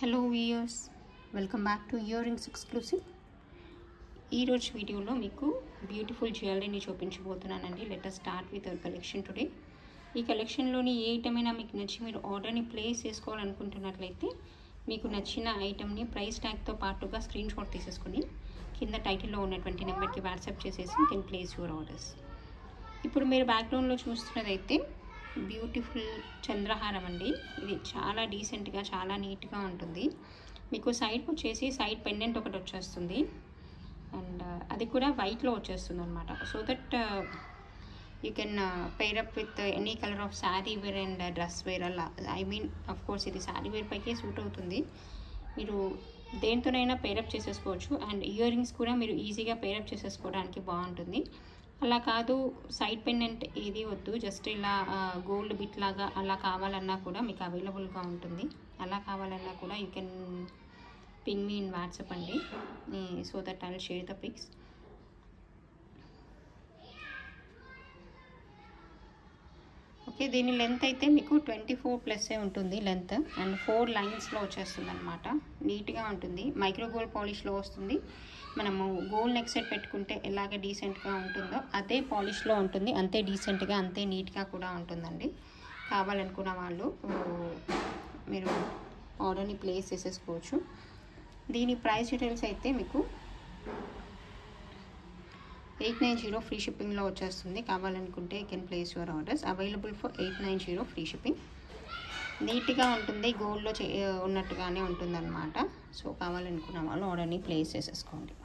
Hello viewers, welcome back to earrings exclusive. ఈరోజు వీడియోలో మీకు బ్యూటిఫుల్ జ్యువెలరీని చూపించబోతున్నానండి. Let us start with our collection today. ఈ కలెక్షన్లోని ఏ ఐటమ్ అయినా మీకు నచ్చి మీరు ఆర్డర్ని ప్లేస్ చేసుకోవాలనుకుంటున్నట్లయితే మీకు నచ్చిన ఐటమ్ని ప్రైస్ ట్యాగ్తో పాటుగా స్క్రీన్ షాట్ తీసేసుకొని కింద టైటిల్లో ఉన్నటువంటి నెంబర్కి వాట్సాప్ చేసేసి you can place your orders. ఇప్పుడు మీరు బ్యాక్గ్రౌండ్లో చూస్తున్నదైతే బ్యూటిఫుల్ చంద్రహారం అండి. ఇది చాలా డీసెంట్గా చాలా నీట్గా ఉంటుంది. మీకు సైడ్కి వచ్చేసి సైడ్ పెండెంట్ ఒకటి వచ్చేస్తుంది అండ్ అది కూడా వైట్లో వచ్చేస్తుంది అనమాట. So that you can pair up with any colour of sari wear and dress wear. అలా ఐ మీన్ అఫ్ కోర్స్ ఇది శారీ వేర్ పైకే సూట్ అవుతుంది. మీరు దేంతోనైనా పేరప్ చేసేసుకోవచ్చు అండ్ ఇయర్ రింగ్స్ కూడా మీరు ఈజీగా పేరప్ చేసేసుకోవడానికి బాగుంటుంది. అలా కాదు సైడ్ పెండెంట్ ఏది వద్దు, జస్ట్ ఇలా గోల్డ్ బిట్ లాగా అలా కావాలన్నా కూడా మీకు అవైలబుల్గా ఉంటుంది. అలా కావాలన్నా కూడా you can ping me in WhatsApp అండి, so that I will share the pics. Okay, దీని లెంత్ అయితే మీకు 24+ ఉంటుంది లెంత్ అండ్ 4 లైన్స్లో వచ్చేస్తుంది అనమాట. నీట్గా ఉంటుంది. మైక్రో గోల్డ్ పాలిష్లో వస్తుంది. మనము గోల్డ్ నెక్ సెట్ పెట్టుకుంటే ఎలాగ డీసెంట్గా ఉంటుందో అదే పాలిష్లో ఉంటుంది. అంతే డీసెంట్గా అంతే నీట్గా కూడా ఉంటుందండి. కావాలనుకున్న వాళ్ళు మీరు ఆర్డర్ని ప్లేస్ చేసేసుకోవచ్చు. దీని ప్రైస్ డీటెయిల్స్ అయితే మీకు 890 ఫ్రీ షిప్పింగ్లో వచ్చేస్తుంది. కావాలనుకుంటే you can place your orders. Available for 890 free shipping. నీట్గా ఉంటుంది, గోల్డ్లో ఉన్నట్టుగానే ఉంటుంది అనమాట. సో కావాలనుకున్న వాళ్ళు ఆర్డర్ని ప్లేస్ చేసేసుకోండి.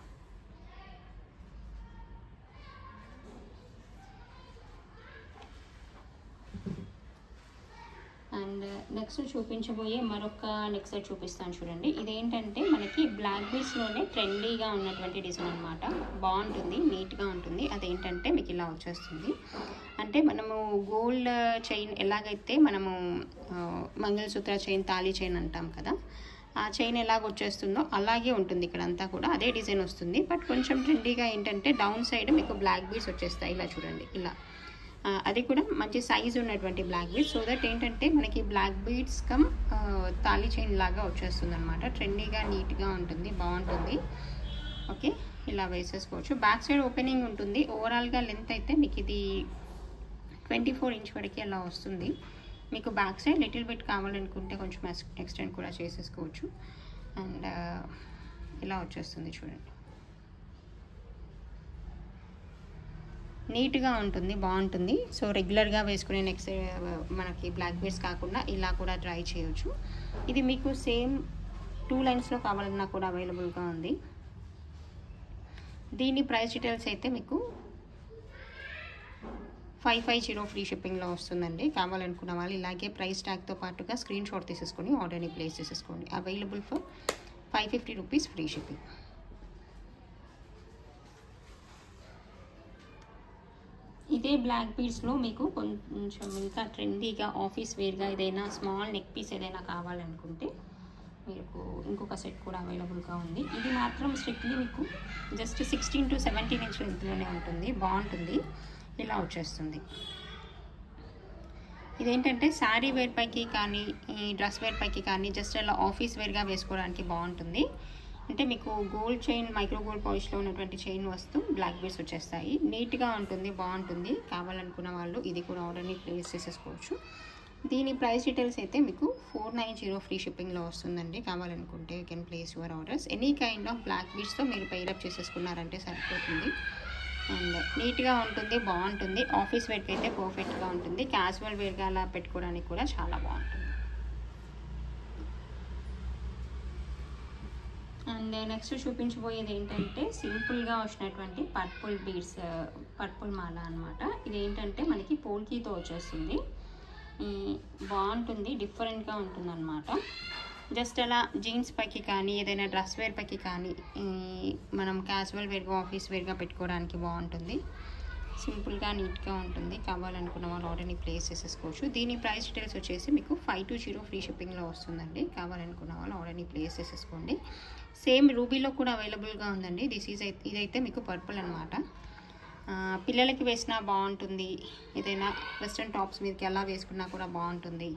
అండ్ నెక్స్ట్ చూపించబోయే మరొక నెక్ సెట్ చూపిస్తాను చూడండి. ఇదేంటంటే మనకి బ్లాక్ బీడ్స్లోనే ట్రెండీగా ఉన్నటువంటి డిజైన్ అనమాట. బాగుంటుంది, నీట్గా ఉంటుంది. అదేంటంటే మీకు ఇలా వచ్చేస్తుంది. అంటే మనము గోల్డ్ చైన్ ఎలాగైతే మనము మంగళసూత్ర చైన్, తాళీ చైన్ అంటాం కదా, ఆ చైన్ ఎలాగ వచ్చేస్తుందో అలాగే ఉంటుంది ఇక్కడ అంతా కూడా. అదే డిజైన్ వస్తుంది. బట్ కొంచెం ట్రెండీగా ఏంటంటే డౌన్ సైడ్ మీకు బ్లాక్ బీడ్స్ వచ్చేస్తాయి. ఇలా చూడండి, ఇలా అది కూడా మంచి సైజు ఉన్నటువంటి బ్లాక్ బీడ్స్. సో దట్ ఏంటంటే మనకి black beads cum thali chain లాగా వచ్చేస్తుంది అనమాట. ట్రెండీగా నీట్గా ఉంటుంది, బాగుంటుంది. ఓకే, ఇలా వేసేసుకోవచ్చు. బ్యాక్ సైడ్ ఓపెనింగ్ ఉంటుంది. ఓవరాల్గా లెంత్ అయితే మీకు ఇది 24 ఇంచ్ వరకు అలా వస్తుంది. మీకు బ్యాక్ సైడ్ లిటిల్ బిట్ కావాలనుకుంటే కొంచెం ఎక్స్టెండ్ కూడా చేసేసుకోవచ్చు. అండ్ ఇలా వచ్చేస్తుంది చూడండి. నీట్గా ఉంటుంది, బాగుంటుంది. సో రెగ్యులర్గా వేసుకునే నెక్స్ట్ మనకి బ్లాక్ బీడ్స్ కాకుండా ఇలా కూడా ట్రై చేయొచ్చు. ఇది మీకు సేమ్ 2 లైన్స్లో కావాలన్నా కూడా అవైలబుల్గా ఉంది. దీని ప్రైస్ డీటెయిల్స్ అయితే మీకు 550 ఫ్రీ షిప్పింగ్లో వస్తుందండి. కావాలనుకున్న వాళ్ళు ఇలాగే ప్రైస్ ట్యాగ్తో పాటుగా స్క్రీన్ షాట్ తీసేసుకొని ఆర్డర్ని ప్లేస్ చేసేసుకోండి. Available for 550 rupees free shipping. ఇదే బ్లాక్ బీడ్స్లో మీకు కొంచెం ఇంకా ట్రెండీగా ఆఫీస్ వేర్గా ఏదైనా స్మాల్ నెక్ పీస్ ఏదైనా కావాలనుకుంటే మీకు ఇంకొక సెట్ కూడా అవైలబుల్గా ఉంది. ఇది మాత్రం స్ట్రిక్ట్లీ మీకు జస్ట్ 16 to 17 ఇంచ్ లెంత్లోనే ఉంటుంది. బాగుంటుంది, ఇలా వచ్చేస్తుంది. ఇదేంటంటే శారీ వేర్ పైకి కానీ డ్రెస్ వేర్ పైకి కానీ జస్ట్ అలా ఆఫీస్ వేర్గా వేసుకోవడానికి బాగుంటుంది. అంటే మీకు గోల్డ్ చైన్, మైక్రో గోల్డ్ పాలిష్లో ఉన్నటువంటి చైన్ వస్తూ బ్లాక్ బీడ్స్ వచ్చేస్తాయి. నీట్గా ఉంటుంది, బాగుంటుంది. కావాలనుకున్న వాళ్ళు ఇది కూడా ఆర్డర్ని ప్లేస్ చేసేసుకోవచ్చు. దీని ప్రైస్ డీటెయిల్స్ అయితే మీకు 490 ఫ్రీ షిప్పింగ్లో వస్తుందండి. కావాలనుకుంటే you can place your orders. Any kind of black బీడ్స్తో మీరు పైరప్ చేసేసుకున్నారంటే సరిపోతుంది. అండ్ నీట్గా ఉంటుంది, బాగుంటుంది. ఆఫీస్ వేర్కి అయితే పర్ఫెక్ట్గా ఉంటుంది. క్యాజువల్ వేర్గా అలా పెట్టుకోవడానికి కూడా చాలా బాగుంటుంది. అండ్ నెక్స్ట్ చూపించబోయేది ఏంటంటే సింపుల్గా వచ్చినటువంటి పర్పుల్ బీడ్స్, పర్పుల్ మాల అనమాట. ఇది ఏంటంటే మనకి పోల్కీతో వచ్చేస్తుంది. బాగుంటుంది, డిఫరెంట్గా ఉంటుంది అనమాట. జస్ట్ అలా జీన్స్ పైకి కానీ ఏదైనా డ్రెస్ వేర్ పైకి కానీ మనం క్యాజువల్ వేర్గా ఆఫీస్ వేర్గా పెట్టుకోవడానికి బాగుంటుంది. సింపుల్గా నీట్గా ఉంటుంది. కావాలనుకున్న వాళ్ళు ఆర్డర్ని ప్లేస్ చేసేసుకోవచ్చు. దీని ప్రైస్ డీటెయిల్స్ వచ్చేసి మీకు 520 ఫ్రీ షిప్పింగ్లో వస్తుందండి. కావాలనుకున్న వాళ్ళు ఆర్డర్ని ప్లేస్ చేసేసుకోండి. సేమ్ రూబీలో కూడా అవైలబుల్గా ఉందండి. ఇదైతే మీకు పర్పుల్ అనమాట. పిల్లలకి వేసినా బాగుంటుంది. ఏదైనా వెస్ట్రన్ టాప్స్ మీదకి ఎలా వేసుకున్నా కూడా బాగుంటుంది.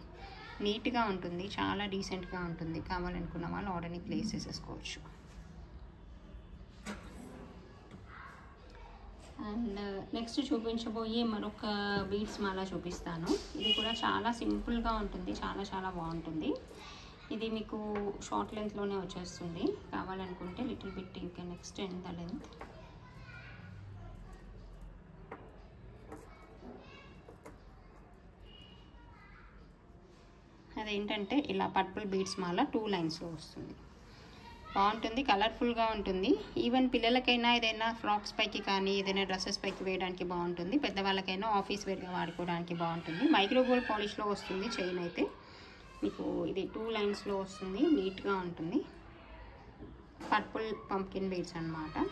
నీట్గా ఉంటుంది, చాలా డీసెంట్గా ఉంటుంది. కావాలనుకున్న వాళ్ళు ఆర్డర్ని ప్లేస్ చేసేసుకోవచ్చు. అండ్ నెక్స్ట్ చూపించబోయే మరొక బీడ్స్ మాల చూపిస్తాను. ఇది కూడా చాలా సింపుల్గా ఉంటుంది, చాలా చాలా బాగుంటుంది. ఇది మీకు షార్ట్ లెంత్లోనే వచ్చేస్తుంది. కావాలనుకుంటే little bit you can extend the length. అదేంటంటే ఇలా పర్పుల్ బీడ్స్ మాల 2 లైన్స్లో వస్తుంది. బాగుంటుంది, కలర్ఫుల్గా ఉంటుంది. ఈవెన్ పిల్లలకైనా ఏదైనా ఫ్రాక్స్ పైకి కానీ ఏదైనా డ్రెస్సెస్ పైకి వేయడానికి బాగుంటుంది. పెద్దవాళ్ళకైనా ఆఫీస్ వేర్గా వాడుకోవడానికి బాగుంటుంది. మైక్రో గోల్డ్ పాలిష్లో వస్తుంది. చైన్ అయితే మీకు ఇది 2 లైన్స్లో వస్తుంది, నీట్గా ఉంటుంది. పర్పుల్ పంప్కిన్ బీడ్స్ అన్నమాట.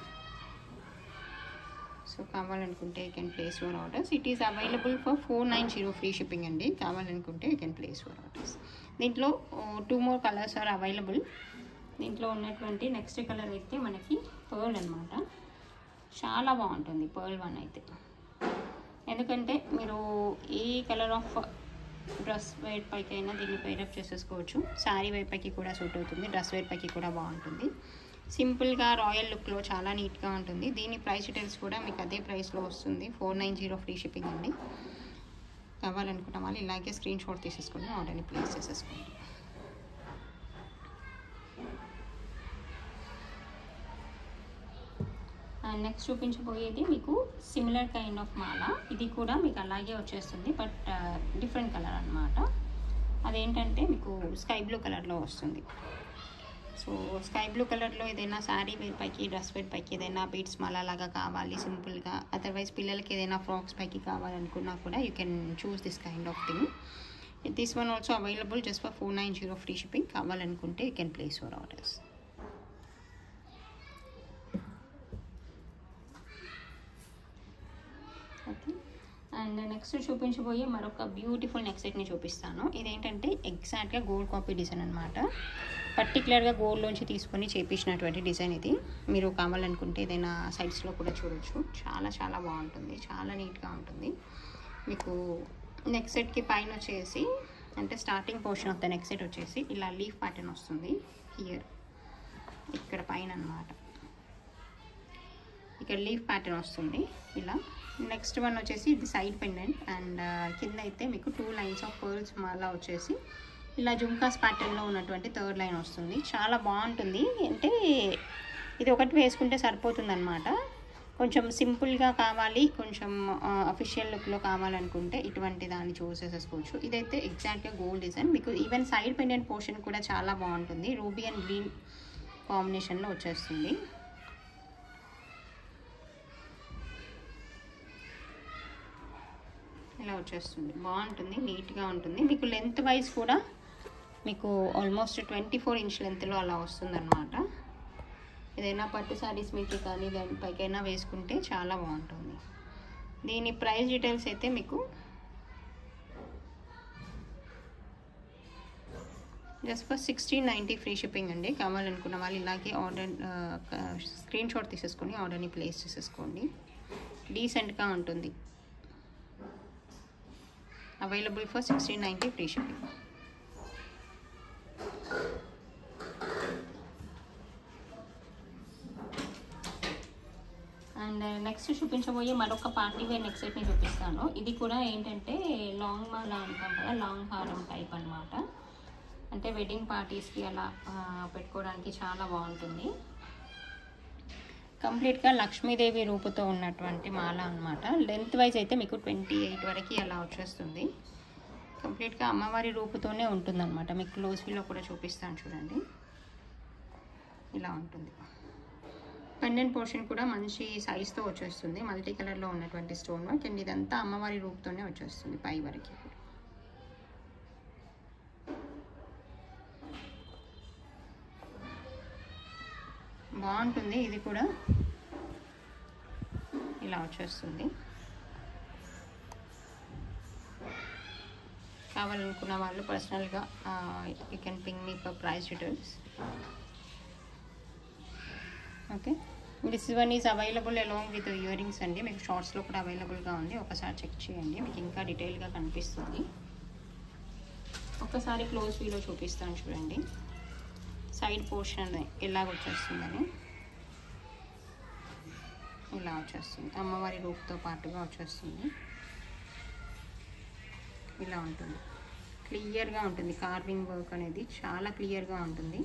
సో కావాలనుకుంటే you can place your orders. It is available for 490 free shipping అండి. కావాలనుకుంటే you can place your orders. దీంట్లో 2 more కలర్స్ ఆర్ అవైలబుల్. దీంట్లో ఉన్నటువంటి నెక్స్ట్ కలర్ అయితే మనకి పర్ల్ అనమాట. చాలా బాగుంటుంది పర్ల్ వన్ అయితే. ఎందుకంటే మీరు ఏ కలర్ ఆఫ్ డ్రెస్ వేర్ పైకి అయినా దీన్ని పేరప్ చేసేసుకోవచ్చు. శారీ వేర్ పైకి కూడా సూట్ అవుతుంది, డ్రెస్ వేర్ పైకి కూడా బాగుంటుంది. సింపుల్గా రాయల్ లుక్లో చాలా నీట్గా ఉంటుంది. దీని ప్రైస్ డీటెయిల్స్ కూడా మీకు అదే ప్రైస్లో వస్తుంది. 490 ఫ్రీ షిప్పింగ్ అండి. కావాలనుకున్న వాళ్ళు ఇలాగే స్క్రీన్ షాట్ తీసేసుకొని ఆర్డర్ని ప్లేస్ చేసేసుకోండి. అండ్ నెక్స్ట్ చూపించబోయేది మీకు సిమిలర్ కైండ్ ఆఫ్ మాల. ఇది కూడా మీకు అలాగే వచ్చేస్తుంది, బట్ డిఫరెంట్ కలర్ అనమాట. అదేంటంటే మీకు స్కై బ్లూ కలర్లో వస్తుంది. సో స్కై బ్లూ కలర్లో ఏదైనా శారీ వేర్ పైకి, డ్రెస్ వేర్ పైకి ఏదైనా బీడ్స్ మాల లాగా కావాలి సింపుల్గా, అదర్వైజ్ పిల్లలకి ఏదైనా ఫ్రాక్స్ పైకి కావాలనుకున్నా కూడా you can choose this kind of thing. This one also available just for 490 free shipping. కావాలనుకుంటే you can place your orders. Okay. And next చూపించబోయే మరొక బ్యూటిఫుల్ నెక్ సెట్ని చూపిస్తాను. ఇదేంటంటే ఎగ్జాక్ట్గా గోల్డ్ కాపీ డిజైన్ అనమాట. పర్టికులర్గా గోల్డ్లోంచి తీసుకొని చేపించినటువంటి డిజైన్ ఇది. మీరు కావాలనుకుంటే ఏదైనా సైడ్స్లో కూడా చూడొచ్చు. చాలా చాలా బాగుంటుంది, చాలా నీట్గా ఉంటుంది. మీకు నెక్ సెట్కి పైన వచ్చేసి అంటే starting portion of the neck set వచ్చేసి ఇలా లీఫ్ ప్యాటర్న్ వస్తుంది. హియర్ ఇక్కడ పైన అనమాట, ఇక్కడ లీఫ్ ప్యాటర్న్ వస్తుంది ఇలా. నెక్స్ట్ వన్ వచ్చేసి ఇది సైడ్ పెండెంట్. అండ్ కింద అయితే మీకు 2 లైన్స్ ఆఫ్ పర్ల్స్ మాలా వచ్చేసి ఇలా జుమ్కాస్ ప్యాటర్న్లో ఉన్నటువంటి 3rd లైన్ వస్తుంది. చాలా బాగుంటుంది. అంటే ఇది ఒకటి వేసుకుంటే సరిపోతుంది అనమాట. కొంచెం సింపుల్గా కావాలి, కొంచెం అఫీషియల్ లుక్లో కావాలనుకుంటే ఇటువంటి దాన్ని చూస్ చేసేసుకోవచ్చు. ఇదైతే ఎగ్జాక్ట్గా గోల్డ్ డిజైన్. మీకు ఈవెన్ సైడ్ పెండెంట్ పోర్షన్ కూడా చాలా బాగుంటుంది. రూబీ అండ్ గ్రీన్ కాంబినేషన్లో వచ్చేస్తుంది. ఇలా వచ్చేస్తుంది, బాగుంటుంది, నీట్గా ఉంటుంది. మీకు లెంత్ వైజ్ కూడా మీకు ఆల్మోస్ట్ 24 ఇంచ్ లెంత్లో అలా వస్తుందన్నమాట. ఏదైనా పట్టు శారీస్ మీకు కానీ దానిపైకైనా వేసుకుంటే చాలా బాగుంటుంది. దీని ప్రైస్ డీటెయిల్స్ అయితే మీకు జస్ట్ ఫర్ 1690 ఫ్రీ షిప్పింగ్ అండి. కావాలనుకున్న వాళ్ళు ఇలాగే ఆర్డర్ స్క్రీన్ షాట్ తీసేసుకొని ఆర్డర్ని ప్లేస్ చేసేసుకోండి. డీసెంట్గా ఉంటుంది. Available for 1690 free shipping. And next చూపించబోయే మరొక పార్టీ వేర్ నెక్ సెట్ని చూపిస్తాను. ఇది కూడా ఏంటంటే లాంగ్ మాల అంటాం కదా, లాంగ్ హారం టైప్ అనమాట. అంటే వెడ్డింగ్ పార్టీస్కి అలా పెట్టుకోవడానికి చాలా బాగుంటుంది. కంప్లీట్గా లక్ష్మీదేవి రూపుతో ఉన్నటువంటి మాల అనమాట. లెంత్ వైజ్ అయితే మీకు 28 వరకు అలా వచ్చేస్తుంది. కంప్లీట్గా అమ్మవారి రూపుతోనే ఉంటుందన్నమాట. మీకు క్లోజ్ వ్యూలో కూడా చూపిస్తాను చూడండి. ఇలా ఉంటుంది. పెండెంట్ పోర్షన్ కూడా మంచి సైజ్తో వచ్చేస్తుంది. మల్టీ కలర్లో ఉన్నటువంటి స్టోన్ వర్క్. అండ్ ఇదంతా అమ్మవారి రూపుతోనే వచ్చేస్తుంది పై వరకు. బాగుంటుంది. ఇది కూడా ఇలా వచ్చేస్తుంది. కావాలనుకున్న వాళ్ళు పర్సనల్గా you can ping me for price details. Okay, this one is available along with ear rings అండి. మీకు షార్ట్స్లో కూడా అవైలబుల్గా ఉంది. ఒకసారి చెక్ చేయండి, మీకు ఇంకా డీటెయిల్గా కనిపిస్తుంది. ఒకసారి క్లోజ్ వ్యూలో చూపిస్తాను చూడండి, సైడ్ పోర్షన్ ఎలాగ వచ్చేస్తుందని. ఇలా వచ్చేస్తుంది, అమ్మవారి రూపుతో పాటుగా వచ్చేస్తుంది. ఇలా ఉంటుంది, క్లియర్గా ఉంటుంది. కార్వింగ్ వర్క్ అనేది చాలా క్లియర్గా ఉంటుంది.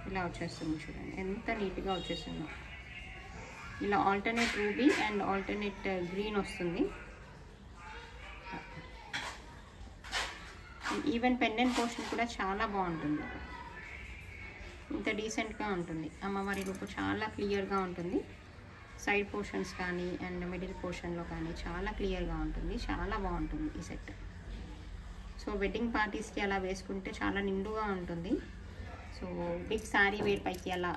ఇలా వచ్చేస్తుంది చూడండి, ఎంత నీట్గా వచ్చేస్తుందో. ఇలా alternate ruby and alternate green వస్తుంది. ఈవెన్ పెండెంట్ పోర్షన్ కూడా చాలా బాగుంటుంది, ఇంత డీసెంట్గా ఉంటుంది. అమ్మవారి రూపు చాలా క్లియర్గా ఉంటుంది. సైడ్ పోర్షన్స్ కానీ అండ్ మిడిల్ పోర్షన్లో కానీ చాలా క్లియర్గా ఉంటుంది. చాలా బాగుంటుంది ఈ సెట్. సో వెడ్డింగ్ పార్టీస్కి అలా వేసుకుంటే చాలా నిండుగా ఉంటుంది. సో బిగ్ శారీ వేర్ పైకి అలా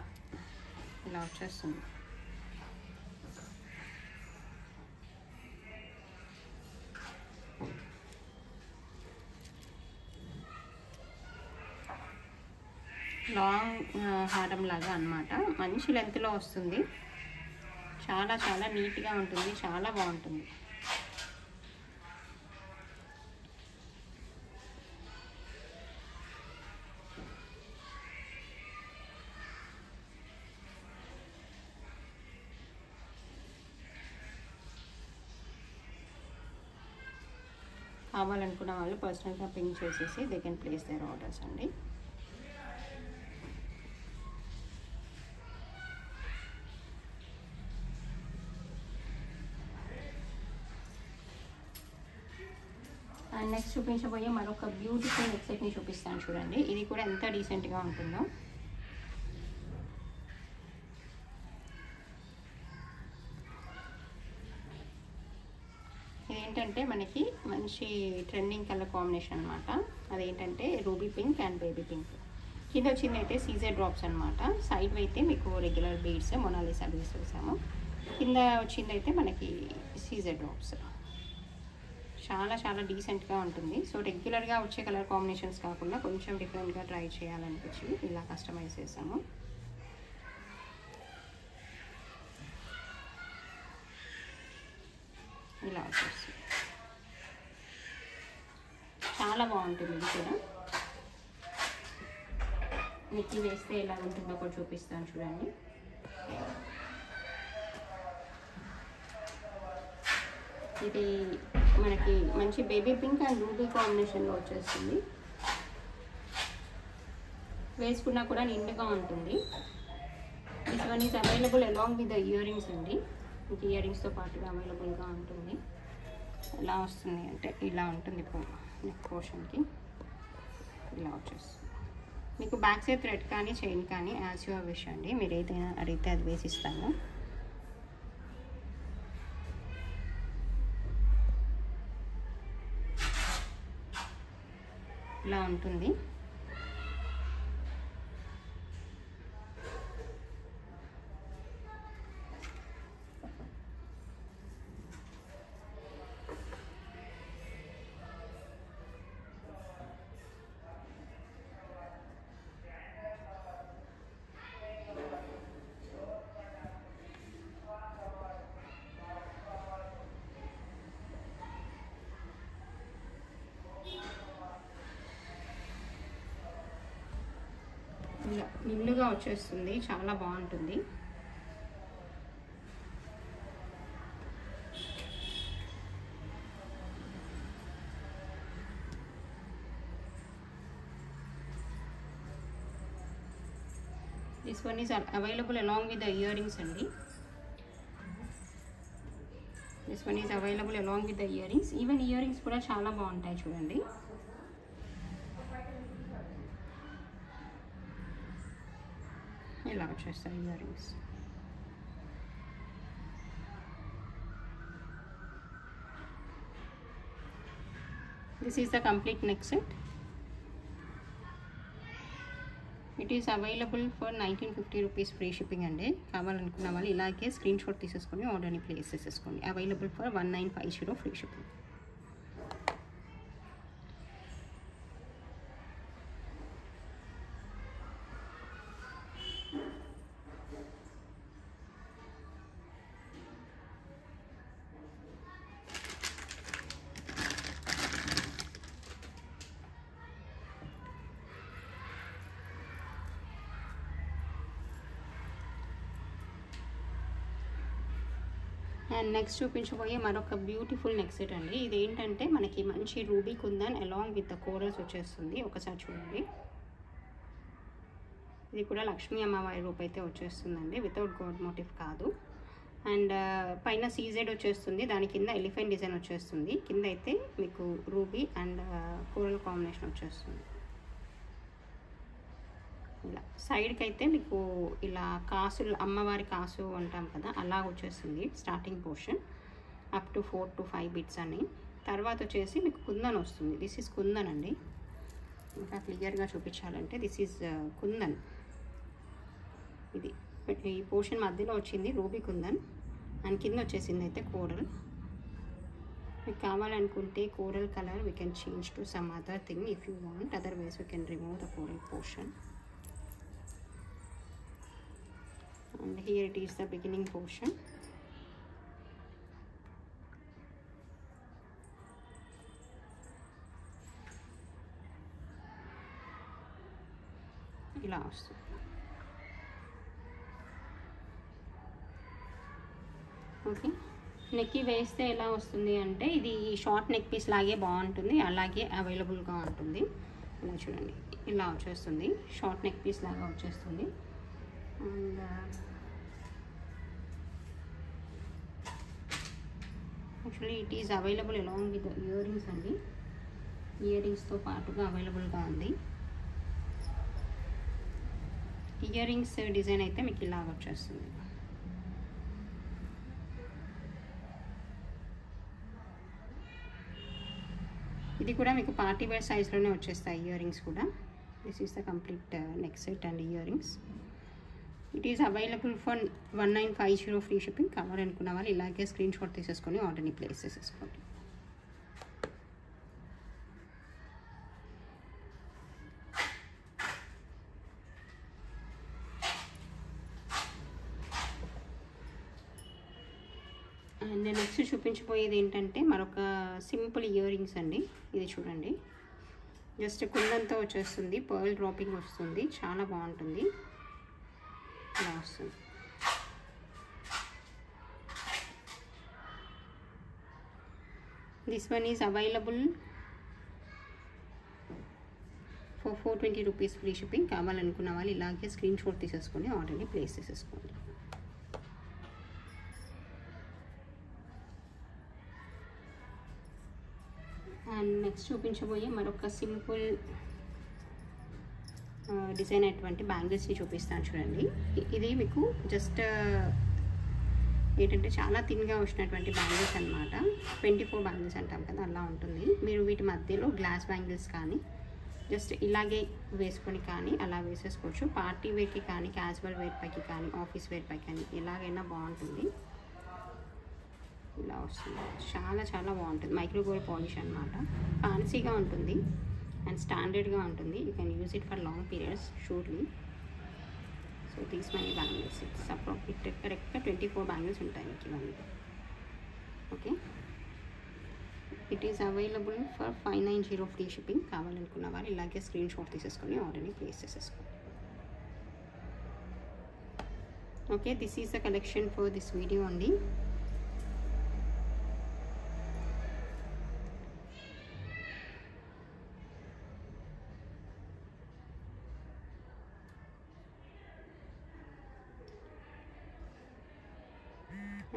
ఇలా వచ్చేస్తుంది. లాంగ్ హారం లాగా అన్నమాట, మంచి లెంత్లో వస్తుంది. చాలా చాలా నీట్గా ఉంటుంది, చాలా బాగుంటుంది. కావాలనుకున్న వాళ్ళు పర్సనల్గా పింక్ చేసేసి they can place their orders అండి. అండ్ నెక్స్ట్ చూపించబోయే మరొక బ్యూటిఫుల్ నెక్ సెట్ని చూపిస్తాను చూడండి. ఇది కూడా ఎంత డీసెంట్గా ఉంటుందో. ఇదేంటంటే మనకి మంచి ట్రెండింగ్ కలర్ కాంబినేషన్ అనమాట. అదేంటంటే ruby pink and baby pink. కింద వచ్చింది అయితే సీజర్ డ్రాప్స్ అనమాట. సైడ్ అయితే మీకు రెగ్యులర్ బీడ్స్ మొనాలిసా బీడ్స్ వేసాము. కింద వచ్చింది అయితే మనకి సీజర్ డ్రాప్స్. చాలా చాలా డీసెంట్గా ఉంటుంది. సో రెగ్యులర్గా వచ్చే కలర్ కాంబినేషన్స్ కాకుండా కొంచెం డిఫరెంట్గా ట్రై చేయాలనిపించి ఇలా కస్టమైజ్ చేసాము. ఇలా వచ్చేస్తుంది, చాలా బాగుంటుంది. ఇది కూడా మిక్కి వేస్తే ఎలా ఉంటుందో కూడా చూపిస్తాను చూడండి. ఇది మనకి మంచి బేబీ పింక్ అండ్ రూబీ కాంబినేషన్లో వచ్చేస్తుంది. వేసుకున్నా కూడా నిండుగా ఉంటుంది. This one is available along with the earrings అండి. మీకు ఇయర్ రింగ్స్తో పాటుగా అవైలబుల్గా ఉంటుంది. ఎలా వస్తుంది అంటే ఇలా ఉంటుంది. ఇప్పుడు నెక్ పోర్షన్కి ఇలా వచ్చేస్తుంది. మీకు బ్యాక్ సైడ్ థ్రెడ్ కానీ చైన్ కానీ యాజ్ యువర్ విష్ అండి, మీరు ఏదైనా అడిగితే అది వేసిస్తాను. ఇలా ఉంటుంది. ఇలా నిండుగా వచ్చేస్తుంది, చాలా బాగుంటుంది. This one is available along with the earrings అండి. This one is available along with the earrings. Even earrings కూడా చాలా బాగుంటాయి చూడండి. ఇలా వచ్చేస్తాయి earrings. This is the complete neck set. It is available for 1950 rupees free shipping అండి. కావాలనుకున్న వాళ్ళు ఇలాగే స్క్రీన్ షాట్ తీసేసుకొని ఆర్డర్ని ప్లేస్ చేసేసుకోండి. Available for 1950 free shipping. And next చూపించబోయే మరొక బ్యూటిఫుల్ నెక్ సెట్ అండి. ఇది ఏంటంటే మనకి మంచి ruby kundan along with the corals వచ్చేస్తుంది. ఒకసారి చూడండి. ఇది కూడా లక్ష్మీ అమ్మవారి రూప్ అయితే వచ్చేస్తుందండి, వితౌట్ గాడ్ మోటివ్ కాదు. అండ్ పైన సీజెడ్ వచ్చేస్తుంది, దాని కింద ఎలిఫెంట్ డిజైన్ వచ్చేస్తుంది, కింద అయితే మీకు రూబీ అండ్ కోరల్ కాంబినేషన్ వచ్చేస్తుంది. ఇలా సైడ్కి అయితే మీకు ఇలా కాసులు, అమ్మవారి కాసు అంటాం కదా, అలా వచ్చేస్తుంది starting portion up to 4 to 5 bits అని. తర్వాత వచ్చేసి మీకు కుందన్ వస్తుంది. దిస్ ఈజ్ కుందన్ అండి. ఇంకా క్లియర్గా చూపించాలంటే దిస్ ఈజ్ కుందన్. ఇది ఈ పోర్షన్ మధ్యలో వచ్చింది రూబీ కుందన్ అండ్ కింద వచ్చేసింది అయితే కోరల్. మీకు కావాలనుకుంటే coral colour we can change to some other thing if you want, otherwise we can remove the coral portion. And here it is the beginning portion. ఇలా వస్తుంది. ఓకే, నెక్కి వేస్తే ఎలా వస్తుంది అంటే ఇది షార్ట్ నెక్ పీస్ లాగే బాగుంటుంది, అలాగే అవైలబుల్గా ఉంటుంది. ఇలా చూడండి, ఇలా వచ్చేస్తుంది, షార్ట్ నెక్ పీస్ లాగా వచ్చేస్తుంది. And actually it is available along with ear rings అండి. ఇయర్ రింగ్స్తో పాటుగా అవైలబుల్గా ఉంది. ఇయర్ రింగ్స్ డిజైన్ అయితే మీకు ఇలాగ వచ్చేస్తుంది. ఇది కూడా మీకు పార్టీ వేర్ సైజ్లోనే వచ్చేస్తాయి ఇయర్ రింగ్స్ కూడా. This is the complete neck set and ear rings. It is available for 1950 free shipping. కావాలనుకున్న వాళ్ళు ఇలాగే స్క్రీన్ షాట్ తీసేసుకొని ఆర్డర్ని ప్లేస్ చేసేసుకోండి. అండ్ నెక్స్ట్ చూపించబోయేది ఏంటంటే మరొక సింపుల్ ఇయర్ రింగ్స్ అండి. ఇది చూడండి, జస్ట్ కుందంతో వచ్చేస్తుంది, పర్ల్ డ్రాపింగ్ వస్తుంది, చాలా బాగుంటుంది. ఇలా వస్తుంది. This one is available for 420 rupees free shipping. కావాలనుకున్న వాళ్ళు ఇలాగే స్క్రీన్ షాట్ తీసేసుకొని ఆర్డర్ని ప్లేస్ చేసేసుకోండి. అండ్ నెక్స్ట్ చూపించబోయే మరొక సింపుల్ డిజైన్ అటువంటి బ్యాంగిల్స్ని చూపిస్తాను చూడండి. ఇది మీకు జస్ట్ ఏంటంటే చాలా థిన్గా వచ్చినటువంటి బ్యాంగిల్స్ అనమాట. 24 బ్యాంగిల్స్ అంటాం కదా, అలా ఉంటుంది. మీరు వీటి మధ్యలో గ్లాస్ బ్యాంగిల్స్ కానీ జస్ట్ ఇలాగే వేసుకొని కానీ అలా వేసేసుకోవచ్చు. పార్టీ వేర్కి కానీ, క్యాజువల్ వేర్ పైకి కానీ, ఆఫీస్ వేర్ పైకి కానీ ఎలాగైనా బాగుంటుంది. ఇలా వస్తుంది, చాలా చాలా బాగుంటుంది. మైక్రో గోల్డ్ పాలిష్ అనమాట, ఫ్యాన్సీగా ఉంటుంది అండ్ స్టాండర్డ్గా ఉంటుంది. You can use it for long periods surely. So these money bangles, it's approximate కరెక్ట్గా 24 బ్యాంగిల్స్ ఉంటాయి మీకు ఇవన్నీ. Okay, it is available for 590 free shipping. కావాలనుకున్న వాళ్ళు ఇలాగే స్క్రీన్ షాట్ తీసేసుకొని ఆర్డర్ని ప్లేస్ చేసేసుకోండి. Okay, this is the collection for this video అండి.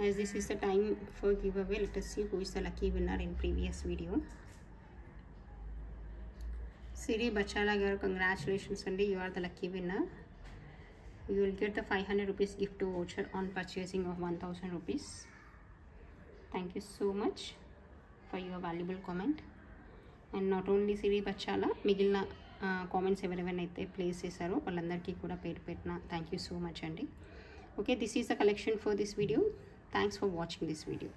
As this is the time for giveaway, let us see who is the lucky winner in previous video. Siri Bachala garu, congratulations and you are the lucky winner. You will get the 500 rupees gift voucher on purchasing of 1000 rupees. Thank you so much for your valuable comment. And not only Siri Bachala, migilna comments ఎవరెవరైతే place చేశారో వాళ్ళందరికీ కూడా పేరు పెట్టిన thank you so much అండి. Okay, this is the collection for this video. Thanks for watching this video.